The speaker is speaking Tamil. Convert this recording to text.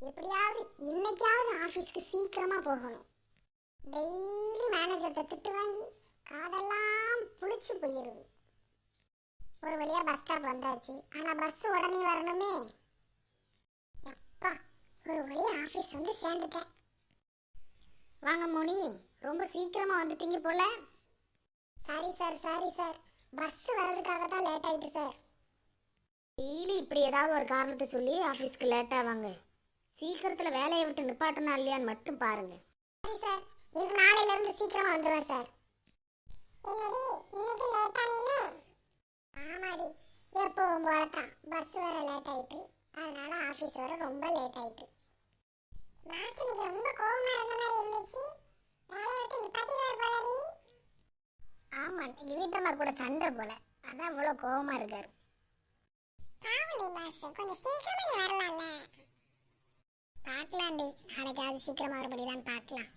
எப்படியாவது இன்னைக்காவது ஆபீஸ்க்கு சீக்கிரமா போகணும். டெய்லி மேனேஜர்கிட்ட திட்டு வாங்கி காதெல்லாம் புளிச்சு போயிருது. ஒரு வழியா பஸ் ஸ்டாப் வந்தாச்சு. ஆனா பஸ் உடனே வரணுமே. அப்பா, ஒரு வழியா ஆபீஸ் வந்து சேர்ந்துட்டேன். வாங்க மோனி, ரொம்ப சீக்கிரமா வந்துட்டீங்க போல. சாரி சார், பஸ் வர்றதுக்காக தான் லேட் ஆயிட்டு சார். டெய்லி இப்படி ஏதாவது ஒரு காரணத்தை சொல்லி ஆஃபீஸ்க்கு லேட் ஆவாங்க. சீக்கிரத்தில் வேலையை விட்டு நிப்பாட்டனா இல்லையான்னு மட்டும் பாருங்க. சரி சார், இன்று நாளையில இருந்து சீக்கிரமா வந்துடுவேன் சார். ஆமாடி, எப்பவும் போலத்தான். பஸ் வர லேட் ஆயிட்டு, அதனால ஆஃபீஸ் வர ரொம்ப லேட் ஆயிட்டு. ரொம்ப கோவமா இருந்த மாதிரி இருந்துச்சு. வேலையை விட்டு நிப்பாட்டிடுவார் போலடி. ஆமா, நீங்க வீட்டம்மா கூட சண்டை போல, அதான் இவ்வளவு கோவமா இருக்காரு. கொஞ்சம் சீக்கிரமா நீ வரலாம்ல. பார்க்கலாண்டி, நாளைக்கு அது சீக்கிரமா வரபடிதான் பார்க்கலாம்.